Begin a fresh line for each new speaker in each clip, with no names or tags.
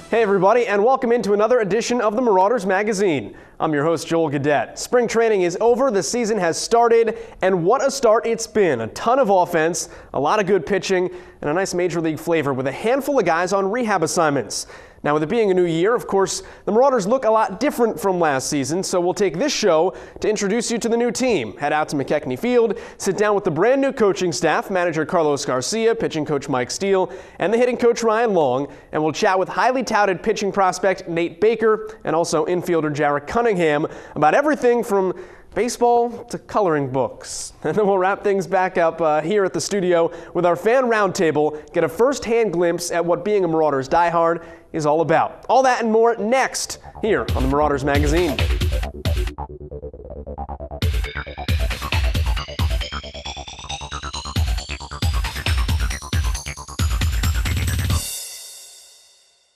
Hey everybody, and welcome into another edition of the Marauders Magazine. I'm your host, Joel Gadet. Spring training is over, the season has started, and what a start it's been. A ton of offense, a lot of good pitching, and a nice major league flavor with a handful of guys on rehab assignments. Now, with it being a new year, of course, the Marauders look a lot different from last season, so we'll take this show to introduce you to the new team. Head out to McKechnie Field, sit down with the brand new coaching staff, manager Carlos Garcia, pitching coach Mike Steele, and the hitting coach Ryan Long, and we'll chat with highly touted pitching prospect Nate Baker and also infielder Jarrett Cunningham about everything from baseball to coloring books. And then we'll wrap things back up here at the studio with our fan roundtable, get a first-hand glimpse at what being a Marauders diehard is all about. All that and more next here on the Marauders Magazine.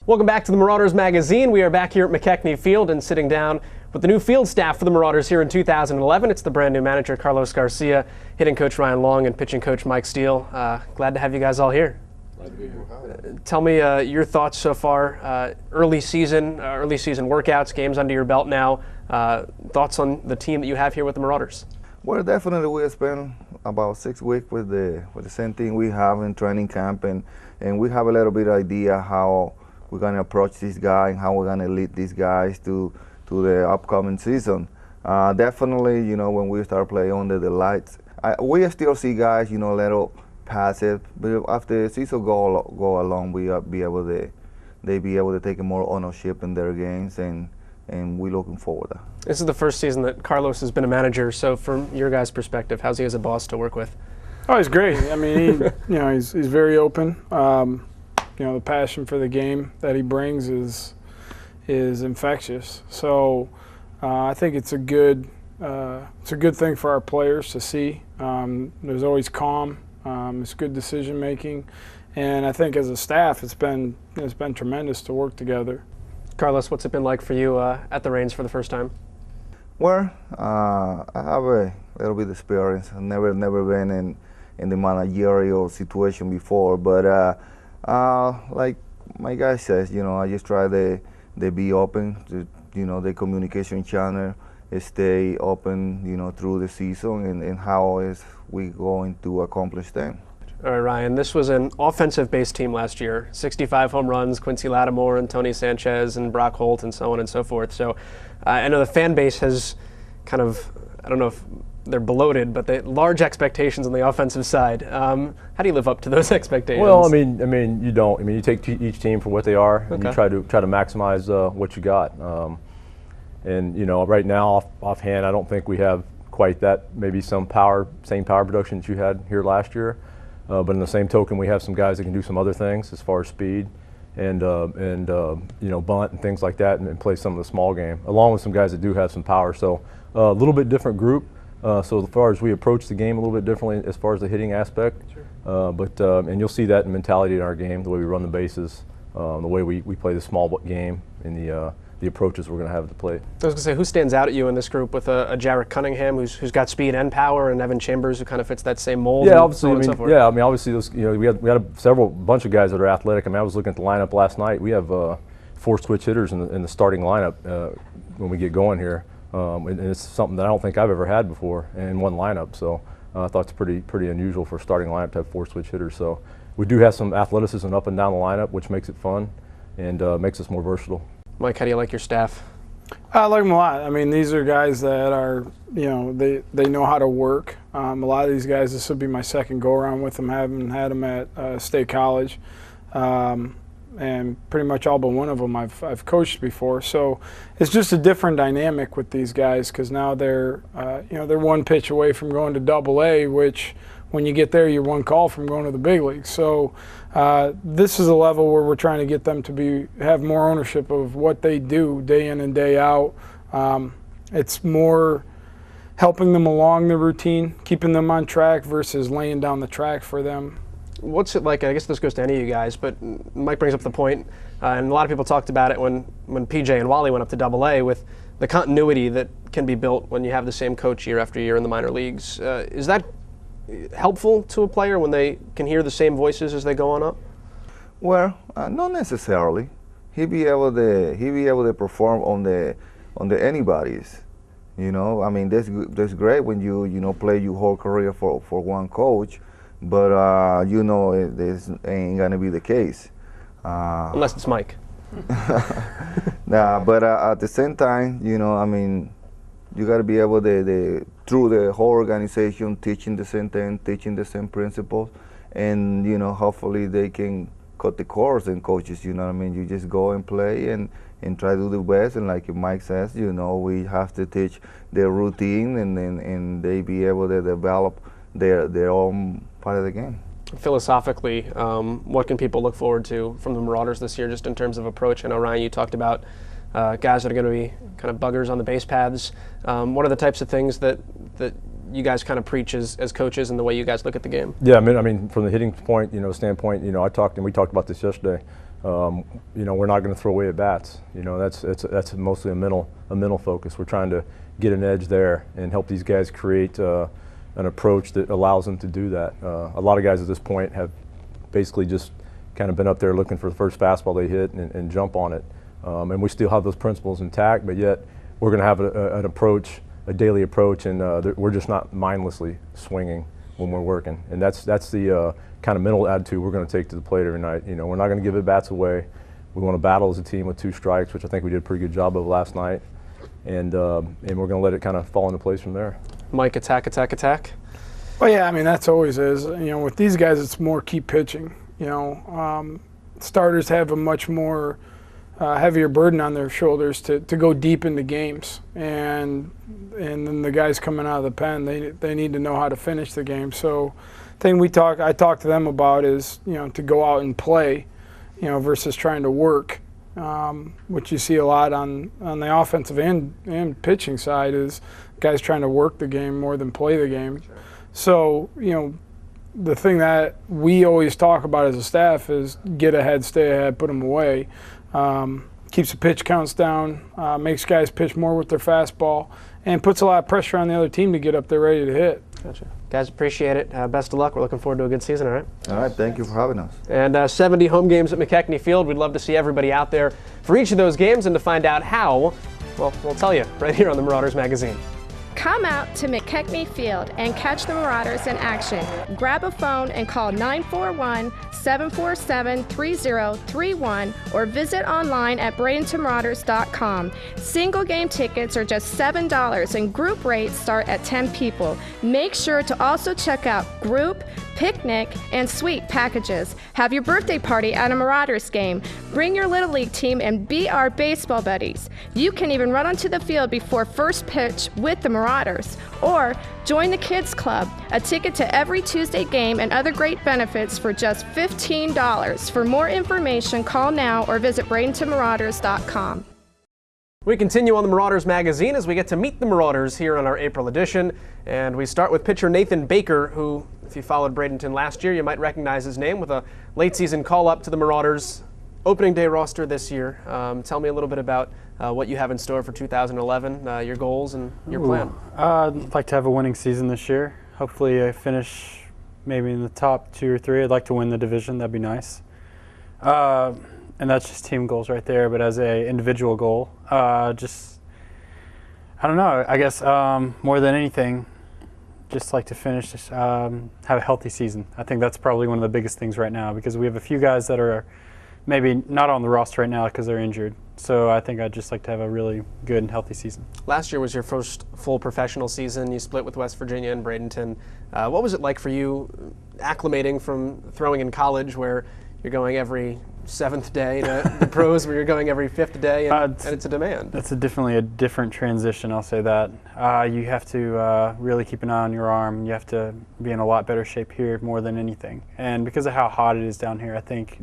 Welcome back to the Marauders Magazine. We are back here at McKechnie Field and sitting down with the new field staff for the Marauders here in 2011. It's the brand new manager Carlos Garcia, hitting coach Ryan Long, and pitching coach Mike Steele. Glad to have you guys all here.
Glad to be here.
Tell me your thoughts so far. Early season workouts, games under your belt now. Thoughts on the team that you have here with the Marauders?
Well, definitely we spent about 6 weeks with the same team we have in training camp, and we have a little bit of idea how we're going to approach this guy and how we're going to lead these guys to the upcoming season. Definitely, you know, when we start playing under the lights, we still see guys, you know, little passive, but after the season go along, we be able to take more ownership in their games, and we're looking forward to that.
This is the first season that Carlos has been a manager, so from your guys' perspective, how's he as a boss to work with?
Oh, he's great. I mean, he's very open. The passion for the game that he brings is infectious. So I think it's a good thing for our players to see. There's always calm. It's good decision making, and I think as a staff, it's been tremendous to work together.
Carlos, what's it been like for you at the reins for the first time?
Well, I have a little bit of experience. I've never been in the managerial situation before, but like my guy says, I just try to be open to, the communication channel, stay open, through the season and how is we going to accomplish them.
All right, Ryan, this was an offensive-based team last year. 65 home runs, Quincy Lattimore and Tony Sanchez and Brock Holt and so on and so forth. So I know the fan base has kind of, I don't know if they're bloated, but they large expectations on the offensive side. How do you live up to those expectations?
Well, I mean, you don't. I mean, you take each team for what they are, and you try to maximize what you got. And right now, offhand, I don't think we have quite that. Maybe same power production that you had here last year. But in the same token, we have some guys that can do some other things as far as speed and bunt and things like that, and play some of the small game, along with some guys that do have some power. So a little bit different group. So as far as we approach the game a little bit differently as far as the hitting aspect, sure. And you'll see that in mentality in our game, the way we run the bases, the way we play the small game, and the approaches we're going to have at the plate.
I was going to say, who stands out at you in this group with a Jarrett Cunningham who's got speed and power, and Evan Chambers who kind of fits that same mold?
Yeah, obviously.
Obviously
those, we had a bunch of guys that are athletic. I mean, I was looking at the lineup last night. We have 4 switch hitters in the starting lineup when we get going here. And it's something that I don't think I've ever had before in one lineup. So I thought it's pretty unusual for a starting lineup to have 4 switch hitters. So we do have some athleticism up and down the lineup, which makes it fun and makes us more versatile.
Mike, how do you like your staff?
I like them a lot. I mean, these are guys that are, they know how to work. A lot of these guys, this will be my second go-around with them. I haven't had them at State College. And pretty much all but one of them I've coached before. So it's just a different dynamic with these guys, because now they're one pitch away from going to Double-A, which when you get there, you're one call from going to the big leagues. So this is a level where we're trying to get them to have more ownership of what they do day in and day out. It's more helping them along the routine, keeping them on track versus laying down the track for them.
What's it like? I guess this goes to any of you guys, but Mike brings up the point, and a lot of people talked about it when PJ and Wally went up to Double-A, with the continuity that can be built when you have the same coach year after year in the minor leagues. Is that helpful to a player when they can hear the same voices as they go on up?
Well, not necessarily. he be able to perform on the anybody's. You know, I mean, that's great when you play your whole career for one coach, but this ain't gonna be the case.
Unless it's Mike.
Nah, but at the same time, I mean, you got to be able to through the whole organization, teaching the same thing, teaching the same principles, and hopefully they can cut the course and coaches. You know what I mean? You just go and play and try to do the best. And like Mike says, we have to teach their routine, and they be able to develop their own part of the game.
Philosophically, what can people look forward to from the Marauders this year, just in terms of approach? I know, Ryan, you talked about guys that are going to be kind of buggers on the base paths. What are the types of things that you guys kind of preach as coaches and the way you guys look at the game? Yeah,
I mean, from the hitting point, standpoint, we talked about this yesterday. We're not going to throw away at bats. That's mostly a mental focus. We're trying to get an edge there and help these guys create an approach that allows them to do that. A lot of guys at this point have basically just kind of been up there looking for the first fastball they hit and jump on it. And we still have those principles intact, but yet we're going to have an approach, a daily approach, and we're just not mindlessly swinging when we're working. And that's the kind of mental attitude we're going to take to the plate every night. We're not going to give at bats away. We want to battle as a team with 2 strikes, which I think we did a pretty good job of last night. And we're going to let it kind of fall into place from there.
Mike, attack.
Well, yeah, I mean, that's always is. With these guys, it's more keep pitching. Starters have a much more heavier burden on their shoulders to go deep into games, and then the guys coming out of the pen, they need to know how to finish the game. So, thing I talk to them about is to go out and play, versus trying to work. Which you see a lot on the offensive and pitching side is guys trying to work the game more than play the game. So, the thing that we always talk about as a staff is get ahead, stay ahead, put them away. Keeps the pitch counts down, makes guys pitch more with their fastball, and puts a lot of pressure on the other team to get up there ready to hit.
Gotcha. Guys, appreciate it. Best of luck. We're looking forward to a good season, all right?
All right, thank you for having us.
And 70 home games at McKechnie Field. We'd love to see everybody out there for each of those games, and to find out how, well, we'll tell you right here on the Marauders Magazine.
Come out to McKechnie Field and catch the Marauders in action. Grab a phone and call 941-747-3031 or visit online at BradentonMarauders.com. Single game tickets are just $7 and group rates start at 10 people. Make sure to also check out group, picnic, and suite packages. Have your birthday party at a Marauders game. Bring your Little League team and be our baseball buddies. You can even run onto the field before first pitch with the Marauders. Or join the Kids Club, a ticket to every Tuesday game and other great benefits for just $15. For more information, call now or visit BradentonMarauders.com.
We continue on the Marauders Magazine as we get to meet the Marauders here on our April edition. And we start with pitcher Nathan Baker, who, if you followed Bradenton last year, you might recognize his name with a late season call-up to the Marauders opening day roster this year. Tell me a little bit about what you have in store for 2011, your goals and your plan.
I'd like to have a winning season this year. Hopefully I finish maybe in the top 2 or 3. I'd like to win the division. That'd be nice. And that's just team goals right there. But as a individual goal, I don't know. I guess more than anything, just like to finish, have a healthy season. I think that's probably one of the biggest things right now, because we have a few guys that are maybe not on the roster right now because they're injured. So I think I'd just like to have a really good and healthy season. Last
year was your first full professional season. You split with West Virginia and Bradenton. What was it like for you acclimating from throwing in college, where you're going every 7th day, to the pros where you're going every 5th day, and it's a demand? That's definitely a different transition, I'll say that. You have to really keep an eye on your arm. You have to be in a lot better shape here more than anything. And because of how hot it is down here, I think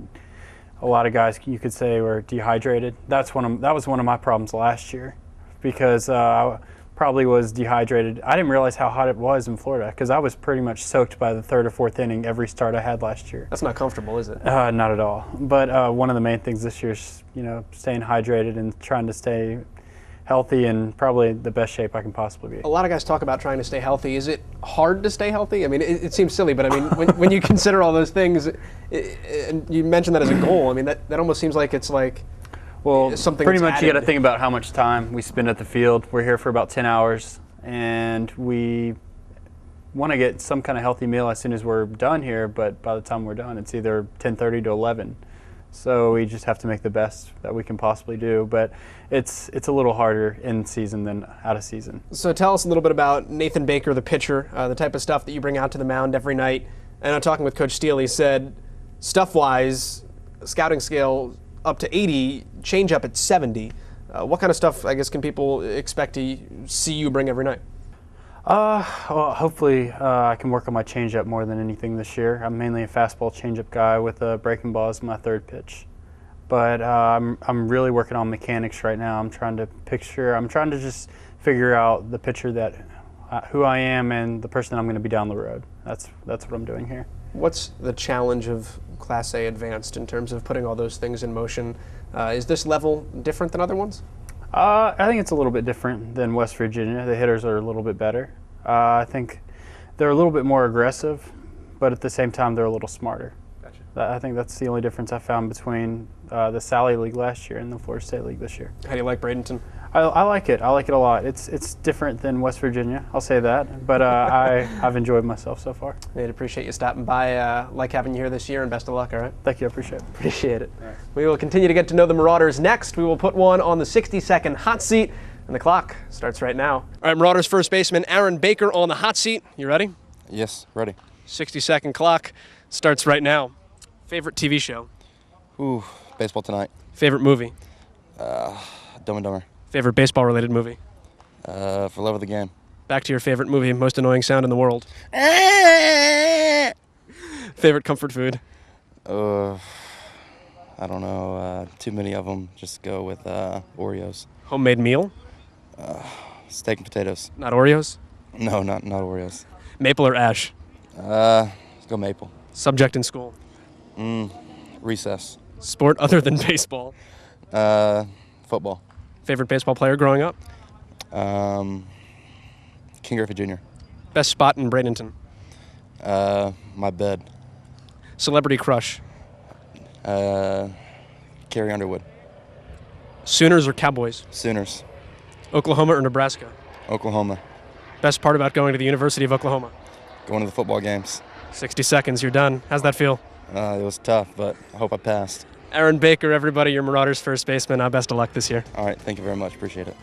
a lot of guys, you could say, were dehydrated. That was one of my problems last year, because I probably was dehydrated. I didn't realize how hot it was in Florida, because I was pretty much soaked by the 3rd or 4th inning every start I had last year. That's not comfortable, is it? Not at all. But one of the main things this year is, staying hydrated and trying to stay healthy and probably the best shape I can possibly be. A lot of guys talk about trying to stay healthy. Is it hard to stay healthy? I mean, it seems silly, but I mean, when you consider all those things, and you mentioned that as a goal, I mean, that almost seems like it's like
Well,
something
pretty
that's
much you got to
added?
think about how much time we spend at the field. We're here for about 10 hours, and we want to get some kind of healthy meal as soon as we're done here, but by the time we're done, it's either 10:30 to 11. So we just have to make the best that we can possibly do, but it's a little harder in season than out of season.
So tell us a little bit about Nathan Baker, the pitcher, the type of stuff that you bring out to the mound every night. And I'm talking with Coach Steele, he said, stuff-wise, scouting scale up to 80, change up at 70. What kind of stuff, I guess, can people expect to see you bring every night?
Well, hopefully I can work on my changeup more than anything this year. I'm mainly a fastball changeup guy with a breaking ball as my third pitch. But I'm really working on mechanics right now. I'm trying to just figure out the pitcher that who I am and the person that I'm going to be down the road. That's what I'm doing here.
What's the challenge of Class A Advanced in terms of putting all those things in motion? Is this level different than other ones?
I think it's a little bit different than West Virginia. The hitters are a little bit better. I think they're a little bit more aggressive, but at the same time they're a little smarter.
Gotcha.
I think that's the only difference I found between the Sally League last year and the Florida State League this year.
How do you like Bradenton?
I like it. I like it a lot. It's different than West Virginia, I'll say that, but I've enjoyed myself so far.
I'd appreciate you stopping by. Like having you here this year, and best of luck, all right?
Thank you. I appreciate it.
Appreciate it. Right. We will continue to get to know the Marauders next. We will put one on the 60-second hot seat, and the clock starts right now. All right, Marauders first baseman Aaron Baker on the hot seat. You ready?
Yes, ready.
60-second clock starts right now. Favorite TV show?
Ooh, Baseball Tonight.
Favorite movie?
Dumb and Dumber.
Favorite baseball-related movie?
For Love of the Game.
Back to your favorite movie, most annoying sound in the world. Favorite comfort food?
I don't know. Too many of them. Just go with Oreos.
Homemade meal?
Steak and potatoes.
Not Oreos?
No, not Oreos.
Maple or ash?
Let's go maple.
Subject in school?
Recess.
Sport other than baseball?
Football.
Favorite baseball player growing up?
King Griffey Jr.
Best spot in Bradenton?
My bed.
Celebrity crush?
Carrie Underwood.
Sooners or Cowboys?
Sooners.
Oklahoma or Nebraska?
Oklahoma.
Best part about going to the University of Oklahoma?
Going to the football games.
60 seconds, you're done. How's that feel?
It was tough, but I hope I passed.
Aaron Baker, everybody, your Marauders first baseman. Best of luck this year.
All right, thank you very much. Appreciate it.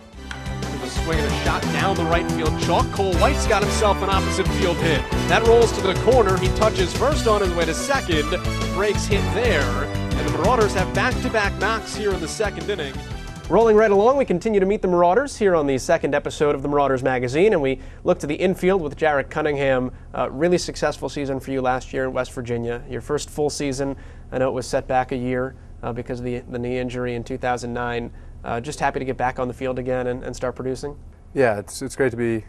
With a swing and a shot down the right field chalk. Cole White's got himself an opposite field hit. That rolls to the corner. He touches first on his way to second. Breaks hit there. And the Marauders have back-to-back knocks here in the second inning. Rolling right along, we continue to meet the Marauders here on the second episode of the Marauders Magazine, and we look to the infield with Jarrett Cunningham. Really successful season for you last year in West Virginia. Your first full season. I know it was set back a year because of the knee injury in 2009. Just happy to get back on the field again and start producing.
Yeah, it's great to be,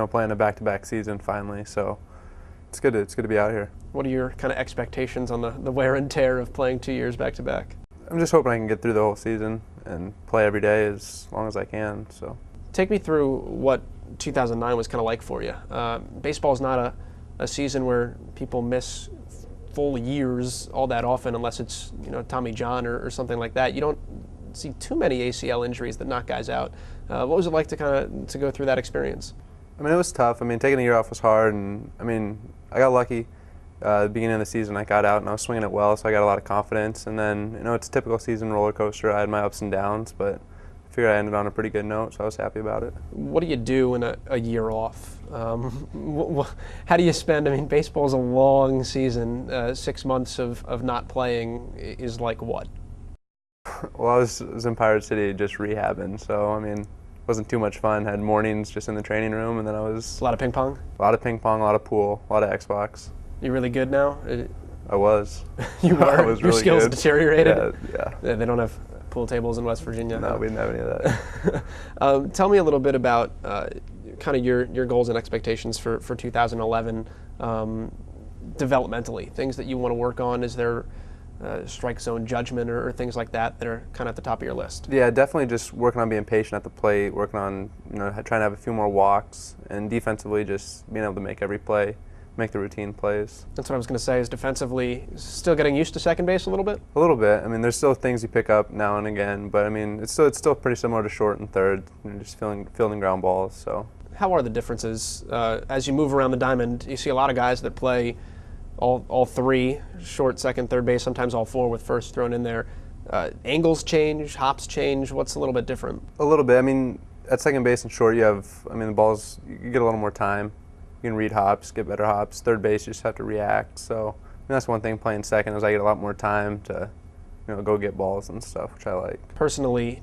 playing a back-to-back season finally. So it's good to be out here.
What are your kind of expectations on the wear and tear of playing 2 years back to back?
I'm just hoping I can get through the whole season and play every day as long as I can. So
take me through what 2009 was kind of like for you. Baseball is not a season where people miss full years all that often unless it's Tommy John or something like that. You don't see too many ACL injuries that knock guys out. What was it like to go through that experience?
I mean, it was tough. I mean, taking a year off was hard, and I got lucky. At the beginning of the season, I got out and I was swinging it well, so I got a lot of confidence. And then, it's a typical season roller coaster. I had my ups and downs, but I figured I ended on a pretty good note, so I was happy about it.
What do you do in a year off? How do you spend? Baseball's a long season. 6 months of not playing is like what?
Well, I was in Pirate City just rehabbing, so it wasn't too much fun. Had mornings just in the training room, and then I was
a lot of ping pong.
A lot of ping pong, a lot of pool, a lot of Xbox.
You really good now?
I was.
You were?
I was
Your
really
skills
good.
Deteriorated?
Yeah.
They don't have pool tables in West Virginia.
No, we didn't have any of that.
Tell me a little bit about kind of your goals and expectations for 2011 developmentally, things that you want to work on. Is there strike zone judgment or things like that are kind of at the top of your list?
Yeah, definitely just working on being patient at the plate, working on trying to have a few more walks, and defensively just being able to make every play, make the routine plays.
That's what I was going to say, is defensively still getting used to second base a little bit?
A little bit. I mean, there's still things you pick up now and again, but I mean, it's still pretty similar to short and third, just fielding ground balls. So,
how are the differences as you move around the diamond? You see a lot of guys that play all three, short, second, third base, sometimes all four with first thrown in there. Angles change, hops change. What's a little bit different?
A little bit. I mean, at second base and short, the balls, you get a little more time. You can read hops, get better hops. Third base, you just have to react. So that's one thing playing second, is I get a lot more time to, go get balls and stuff, which I like.
Personally,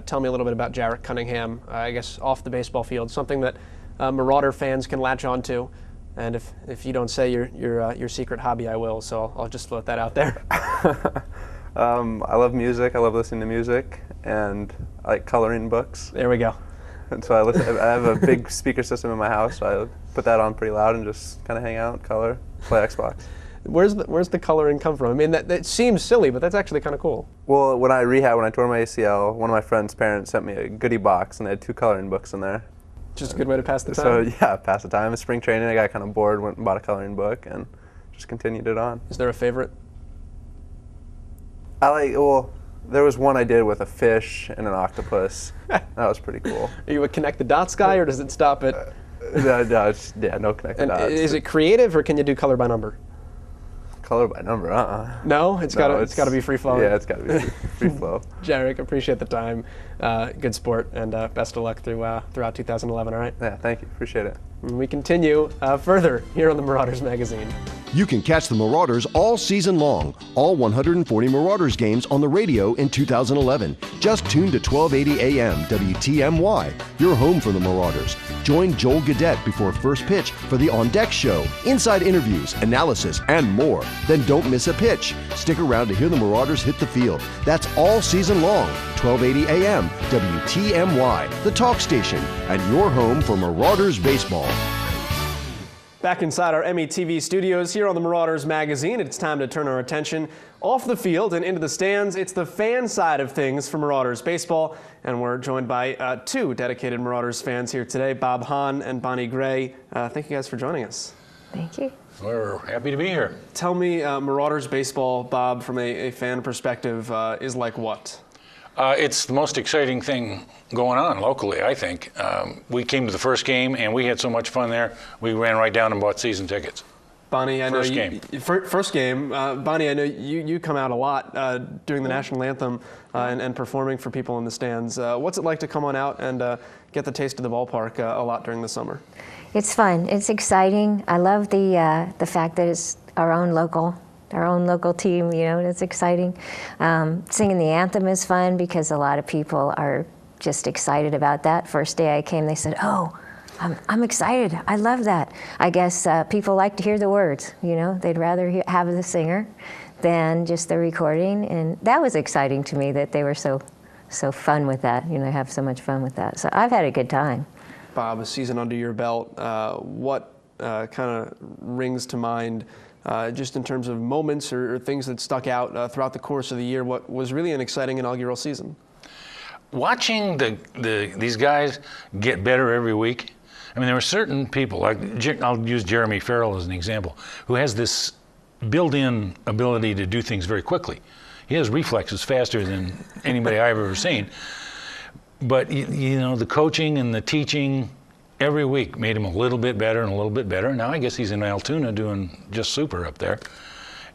tell me a little bit about Jarrett Cunningham. I guess off the baseball field, something that Marauder fans can latch on to. And if you don't say your secret hobby, I will. So I'll just float that out there.
I love music. I love listening to music, and I like coloring books.
There we go.
And so I have a big speaker system in my house, so I put that on pretty loud and just kind of hang out, color, play Xbox.
Where's the coloring come from? I mean, that seems silly, but that's actually kind of cool.
Well, when I tore my ACL, one of my friend's parents sent me a goodie box, and they had 2 coloring books in there.
Just a good way to pass the time.
So yeah, pass the time. In spring training, I got kind of bored, went and bought a coloring book, and just continued it on.
Is there a favorite?
There was one I did with a fish and an octopus. That was pretty cool.
Are you a connect the dots guy, or does it stop at?
No connect the dots.
Is it creative, or can you do color by number?
Color by number,
No, it's got to be free flowing.
Yeah, it's got to be free flow.
Jarek, appreciate the time. Good sport, and best of luck throughout 2011. All right.
Yeah, thank you. Appreciate it.
And we continue further here on the Marauders Magazine.
You can catch the Marauders all season long, all 140 Marauders games on the radio in 2011. Just tune to 1280 AM WTMY, your home for the Marauders. Join Joel Gadet before first pitch for the On Deck Show, inside interviews, analysis, and more. Then don't miss a pitch. Stick around to hear the Marauders hit the field. That's all season long. 1280 AM WTMY, the talk station, and your home for Marauders baseball.
Back inside our METV studios here on the Marauders Magazine, it's time to turn our attention off the field and into the stands. It's the fan side of things for Marauders baseball, and we're joined by 2 dedicated Marauders fans here today, Bob Hahn and Bonnie Gray. Thank you guys for joining us.
Thank you.
We're happy to be here.
Tell me, Marauders baseball, Bob, from a fan perspective, is like what?
It's the most exciting thing going on locally, I think. We came to the first game, and we had so much fun there, we ran right down and bought season tickets.
Bonnie, I know
first game.
First game. Bonnie, I know you come out a lot during the national anthem and performing for people in the stands. What's it like to come on out and get the taste of the ballpark a lot during the summer?
It's fun. It's exciting. I love the fact that it's our own local team, it's exciting. Singing the anthem is fun because a lot of people are just excited about that. First day I came, they said, "Oh, I'm excited. I love that." I guess people like to hear the words, They'd rather have the singer than just the recording. And that was exciting to me that they were so fun with that, have so much fun with that. So I've had a good time.
Bob, a season under your belt, what kind of rings to mind just in terms of moments or things that stuck out throughout the course of the year? What was really an exciting inaugural season?
Watching these guys get better every week. I mean, there were certain people, like I'll use Jeremy Farrell as an example, who has this built-in ability to do things very quickly. He has reflexes faster than anybody I've ever seen. But the coaching and the teaching every week made him a little bit better and a little bit better. Now I guess he's in Altoona doing just super up there.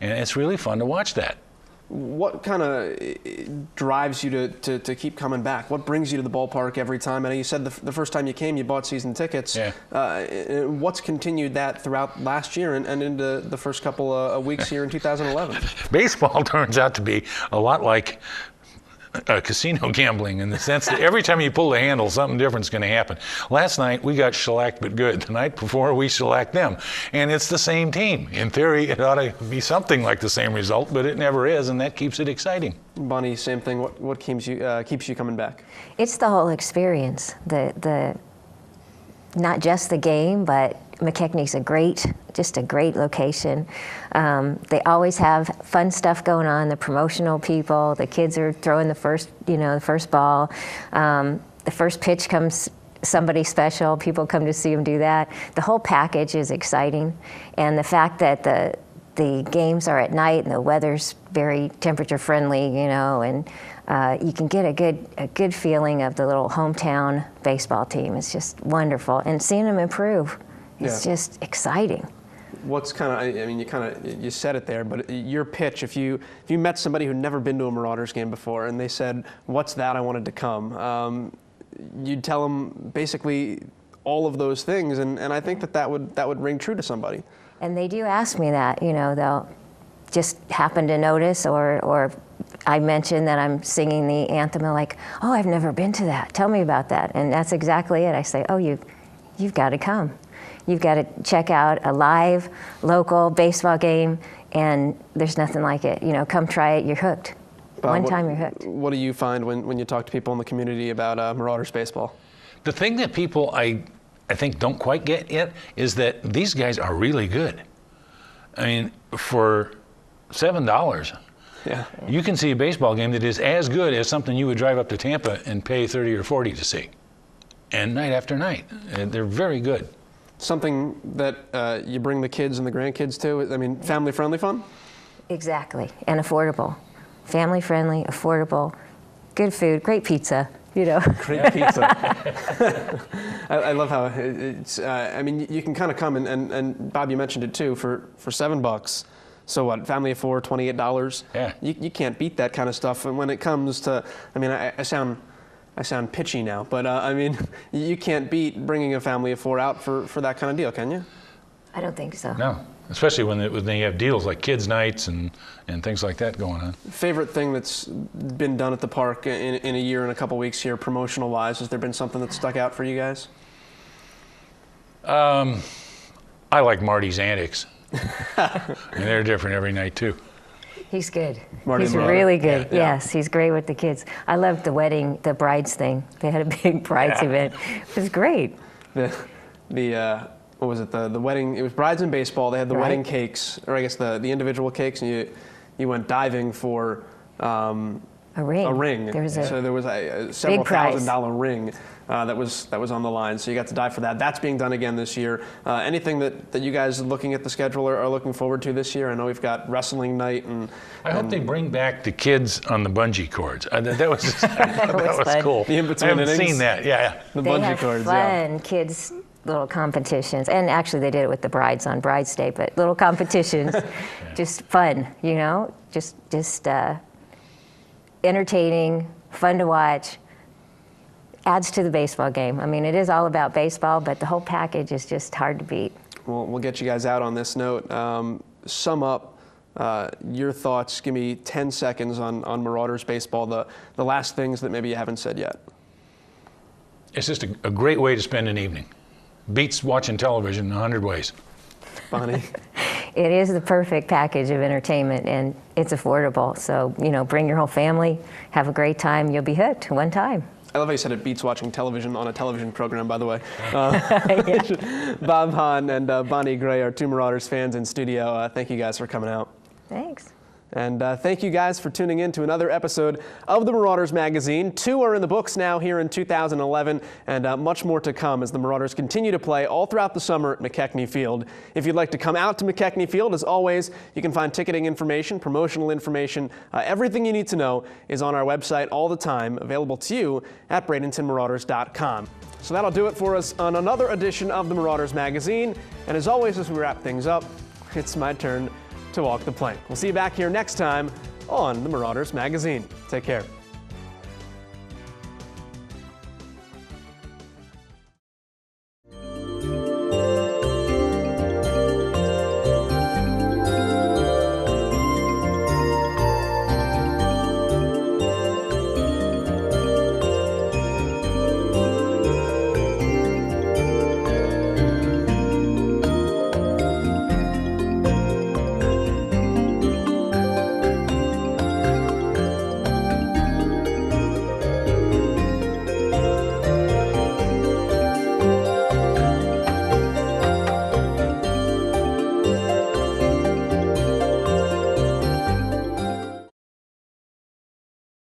And it's really fun to watch that.
What kind of drives you to keep coming back? What brings you to the ballpark every time? I know you said the first time you came, you bought season tickets.
Yeah.
What's continued that throughout last year and into the first couple of weeks here in 2011?
Baseball turns out to be a lot like casino gambling, in the sense that every time you pull the handle, something different's going to happen. Last night we got shellacked but good. The night before we shellacked them, and it's the same team. In theory, it ought to be something like the same result, but it never is, and that keeps it exciting.
Bonnie, same thing. What keeps you coming back?
It's the whole experience. The not just the game, but McKechnie's just a great location. They always have fun stuff going on. The promotional people, the kids are throwing the first ball. The first pitch comes somebody special. People come to see him do that. The whole package is exciting, and the fact that the games are at night and the weather's very temperature friendly, you know, and you can get a good feeling of the little hometown baseball team. It's just wonderful, and seeing them improve, it's just exciting.
What's kind of, I mean, you said it there, but your pitch, if you met somebody who'd never been to a Marauders game before and they said, "What's that? I wanted to come," you'd tell them basically all of those things, and I think that would ring true to somebody. And
they do ask me that, you know, they'll just happen to notice, or I mention that I'm singing the anthem, and like, "Oh, I've never been to that. Tell me about that." And that's exactly it. I say, "Oh, you've got to come. You've got to check out a live, local baseball game, and there's nothing like it. You know, come try it. You're hooked. One time, you're hooked."
What do you find when you talk to people in the community about Marauders baseball?
The thing that people I think don't quite get yet is that these guys are really good. I mean, for $7, you can see a baseball game that is as good as something you would drive up to Tampa and pay $30 or $40 to see. And night after night, they're very good.
Something that you bring the kids and the grandkids to? I mean, family-friendly fun?
Exactly, and affordable. Family-friendly, affordable, good food, great pizza, you know.
Great pizza. I love how it's, I mean, you can kind of come, and Bob, you mentioned it too, for $7. So what, family of four, $28?
Yeah.
You can't beat that kind of stuff. And when it comes to, I mean, I sound pitchy now, but I mean, you can't beat bringing a family of four out for that kind of deal, can you?
I don't think so.
No, especially when you have deals like kids' nights and things like that going on.
Favorite thing that's been done at the park in a year and a couple weeks here, promotional-wise? Has there been something that stuck out for you guys?
I like Marty's antics. And they're different every night too.
He's good.
Marty
he's really good. Yeah. Yes, he's great with the kids. I loved the wedding, the brides thing. They had a big brides event. It was great.
What was it? The wedding. It was brides in baseball. They had the wedding cakes, or I guess the individual cakes, and you went diving for
a ring.
A ring.
There was
a several $1,000 ring that was on the line. So you got to dive for that. That's being done again this year. Anything that you guys looking at the schedule are looking forward to this year? I know we've got wrestling night and.
I hope they bring back the kids on the bungee cords. That was
that was
cool.
The in-between
I haven't
innings.
seen that. Yeah.
The
they
bungee
have
cords.
Fun kids. Little competitions, and actually they did it with the brides on Brides Day, but little competitions, just fun, you know, just entertaining, fun to watch, adds to the baseball game. I mean, it is all about baseball, but the whole package is just hard to beat.
Well, we'll get you guys out on this note. Sum up your thoughts. Give me 10 seconds on Marauders baseball, the last things that maybe you haven't said yet.
It's just a great way to spend an evening. Beats watching television in 100 ways.
Bonnie?
It is the perfect package of entertainment, and it's affordable. So, you know, bring your whole family, have a great time. You'll be hooked one time.
I love how you said it beats watching television on a television program, by the way. Bob Hahn and Bonnie Gray are two Marauders fans in studio. Thank you guys for coming out.
Thanks.
And thank you guys for tuning in to another episode of the Marauders Magazine. 2 are in the books now here in 2011, and much more to come as the Marauders continue to play all throughout the summer at McKechnie Field. If you'd like to come out to McKechnie Field, as always, you can find ticketing information, promotional information, everything you need to know is on our website all the time, available to you at BradentonMarauders.com. So that'll do it for us on another edition of the Marauders Magazine. And as always, as we wrap things up, it's my turn to walk the plank. We'll see you back here next time on the Marauders Magazine. Take care.